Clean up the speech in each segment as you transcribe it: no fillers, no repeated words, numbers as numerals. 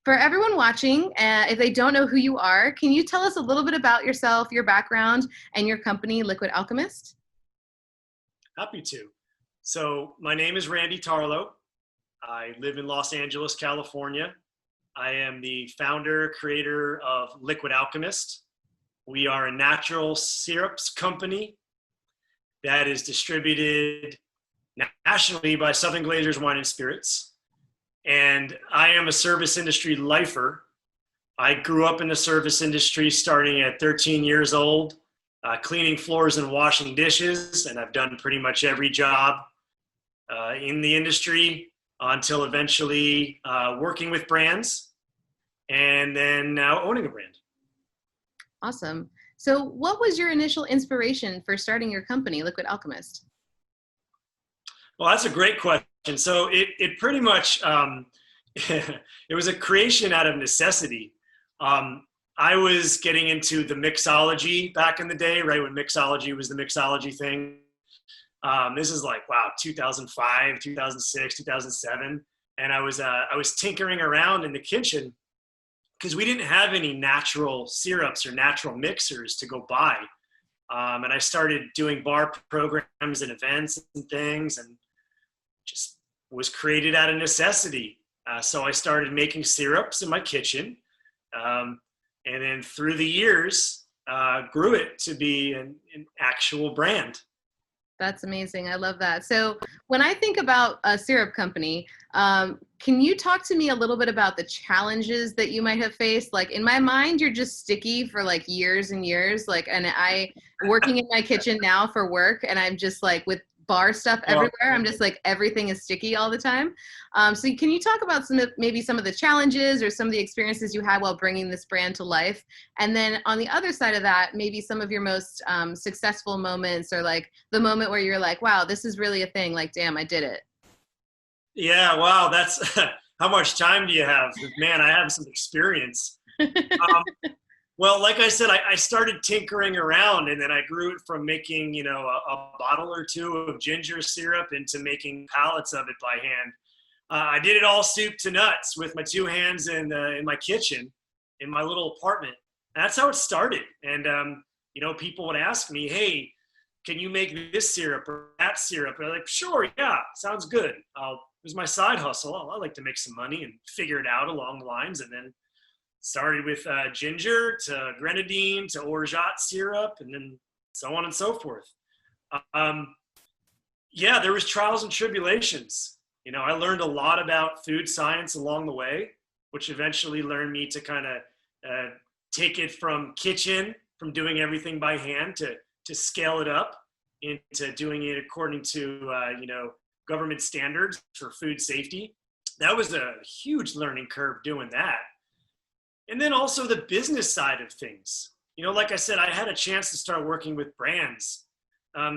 For everyone watching, if they don't know who you are, can you tell us a little bit about yourself, your background, and your company, Liquid Alchemist? Happy to. So my name is Randy Tarlow. I live in Los Angeles, California. I am the founder, creator of Liquid Alchemist. We are a natural syrups company that is distributed nationally by Southern Glazer's Wine and Spirits. And I am a service industry lifer. I grew up in the service industry starting at 13 years old, cleaning floors and washing dishes. And I've done pretty much every job in the industry until eventually working with brands and then now owning a brand. Awesome. So what was your initial inspiration for starting your company, Liquid Alchemist? Well, that's a great question. So it pretty much, it was a creation out of necessity. I was getting into the mixology back in the day, right when mixology was the mixology thing. This is like, wow, 2005, 2006, 2007. And I was tinkering around in the kitchen because we didn't have any natural syrups or natural mixers to go buy. And I started doing bar programs and events and things, and just was created out of necessity. So I started making syrups in my kitchen. And then through the years, grew it to be an actual brand. That's amazing. I love that. So when I think about a syrup company, can you talk to me a little bit about the challenges that you might have faced? Like in my mind, you're just sticky for like years and years. Like, and I working in my kitchen now for work, and I'm just like with bar stuff everywhere. I'm just like, everything is sticky all the time. So can you talk about maybe some of the challenges or some of the experiences you had while bringing this brand to life? And then on the other side of that, maybe some of your most successful moments, or like the moment where you're like, wow, this is really a thing. Like, damn, I did it. Yeah, wow, that's how much time do you have? Man, I have some experience. Well, like I said, I started tinkering around, and then I grew it from making, a bottle or two of ginger syrup into making pallets of it by hand. I did it all soup to nuts with my two hands in my kitchen, in my little apartment. And that's how it started. And, people would ask me, hey, can you make this syrup or that syrup? And I'm like, sure, yeah, sounds good. It was my side hustle. I like to make some money and figure it out along the lines. And then started with ginger to grenadine to orgeat syrup, and then so on and so forth. Yeah, there was trials and tribulations. I learned a lot about food science along the way, which eventually learned me to kind of take it from kitchen, from doing everything by hand, to scale it up into doing it according to government standards for food safety. That was a huge learning curve doing that. And then also the business side of things. Like I said, I had a chance to start working with brands.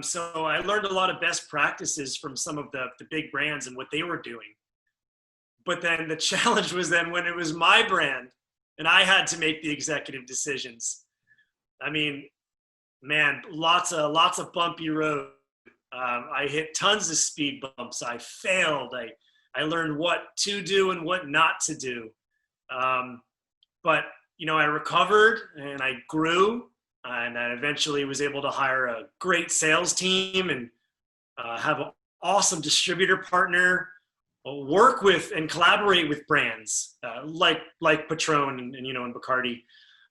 So I learned a lot of best practices from some of the big brands and what they were doing. But then the challenge was then when it was my brand and I had to make the executive decisions. I mean, man, lots of bumpy road. I hit tons of speed bumps. I failed. I learned what to do and what not to do. But, I recovered and I grew, and I eventually was able to hire a great sales team and have an awesome distributor partner, work with and collaborate with brands like Patron and Bacardi.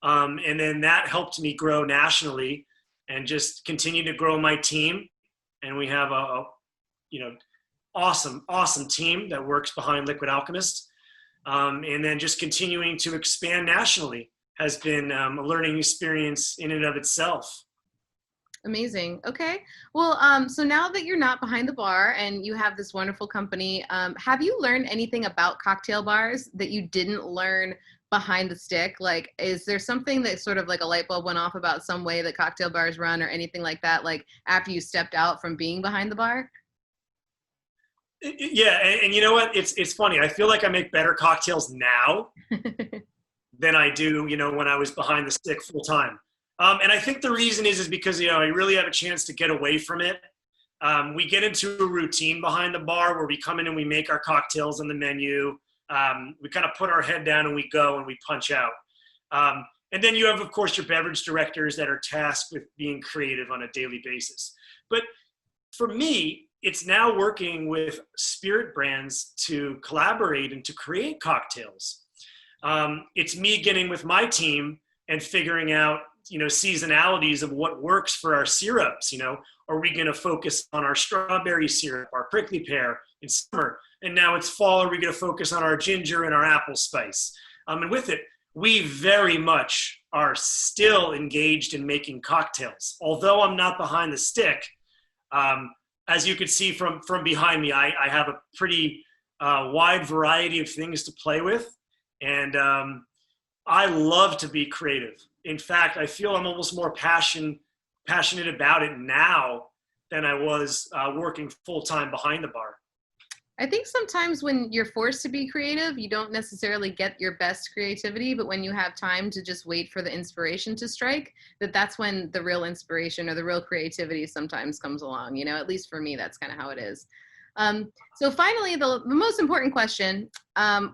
And then that helped me grow nationally and just continue to grow my team. And we have a awesome team that works behind Liquid Alchemist. And then just continuing to expand nationally has been a learning experience in and of itself. Amazing. Okay. Well, so now that you're not behind the bar and you have this wonderful company, have you learned anything about cocktail bars that you didn't learn behind the stick? Like, is there something that sort of like a light bulb went off about some way that cocktail bars run or anything like that, like after you stepped out from being behind the bar? Yeah, and you know what? It's funny. I feel like I make better cocktails now than I do, when I was behind the stick full time. And I think the reason is because, I really have a chance to get away from it. We get into a routine behind the bar where we come in and we make our cocktails on the menu. We kind of put our head down and we go and we punch out. And then you have, of course, your beverage directors that are tasked with being creative on a daily basis. But for me, it's now working with spirit brands to collaborate and to create cocktails. It's me getting with my team and figuring out, seasonalities of what works for our syrups. Are we going to focus on our strawberry syrup, our prickly pear in summer? And now it's fall. Are we going to focus on our ginger and our apple spice? And with it, we very much are still engaged in making cocktails. Although I'm not behind the stick, as you can see from behind me, I have a pretty wide variety of things to play with. And I love to be creative. In fact, I feel I'm almost more passionate about it now than I was working full-time behind the bar. I think sometimes when you're forced to be creative, you don't necessarily get your best creativity, but when you have time to just wait for the inspiration to strike, that's when the real inspiration or the real creativity sometimes comes along. At least for me, that's kind of how it is. So finally, the most important question,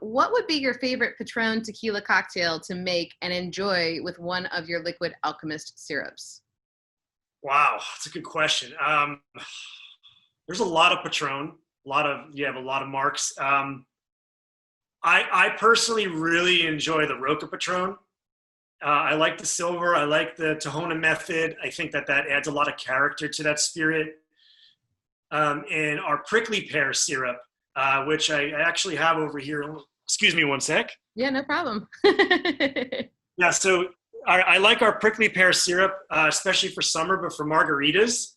what would be your favorite Patron tequila cocktail to make and enjoy with one of your Liquid Alchemist syrups? Wow, that's a good question. There's a lot of Patron. You have a lot of marks. I personally really enjoy the Roca Patron. I like the silver. I like the Tahona method. I think that adds a lot of character to that spirit. And our prickly pear syrup, which I actually have over here. Excuse me one sec. Yeah, no problem. Yeah, so I like our prickly pear syrup, especially for summer, but for margaritas.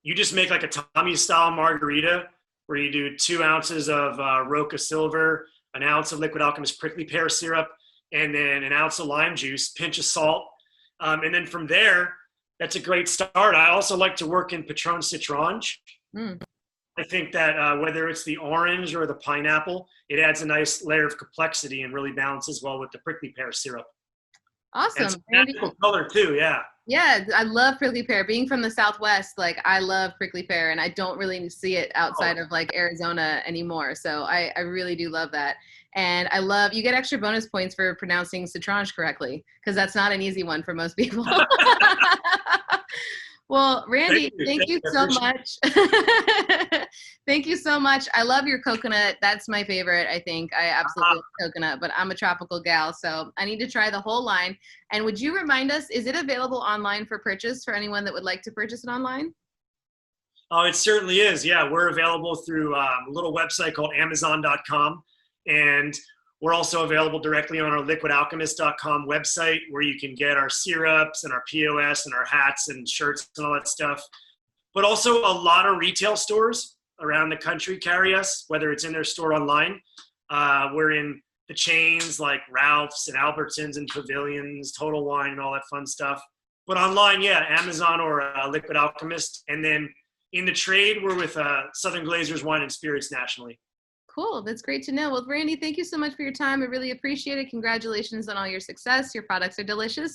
You just make like a Tommy style margarita where you do 2 ounces of Roca Silver, an ounce of Liquid Alchemist prickly pear syrup, and then an ounce of lime juice, pinch of salt. And then from there, that's a great start. I also like to work in Patron Citronge. I think that whether it's the orange or the pineapple, it adds a nice layer of complexity and really balances well with the prickly pear syrup. Awesome. And it's color too, yeah. Yeah, I love prickly pear. Being from the Southwest, I love prickly pear, and I don't really see it outside of Arizona anymore. So I really do love that. And I love, you get extra bonus points for pronouncing Citronge correctly, because that's not an easy one for most people. Well, Randy, thank you so much. Thank you so much. I love your coconut. That's my favorite, I think. I absolutely love coconut, but I'm a tropical gal, so I need to try the whole line. And would you remind us, is it available online for purchase for anyone that would like to purchase it online? Oh, it certainly is. Yeah, we're available through a little website called Amazon.com. And we're also available directly on our liquidalchemist.com website, where you can get our syrups and our POS and our hats and shirts and all that stuff. But also a lot of retail stores around the country carry us, whether it's in their store or online. We're in the chains like Ralph's and Albertsons and Pavilions, Total Wine and all that fun stuff. But online, yeah, Amazon or Liquid Alchemist. And then in the trade, we're with Southern Glazer's Wine and Spirits nationally. Cool. That's great to know. Well, Randy, thank you so much for your time. I really appreciate it. Congratulations on all your success. Your products are delicious.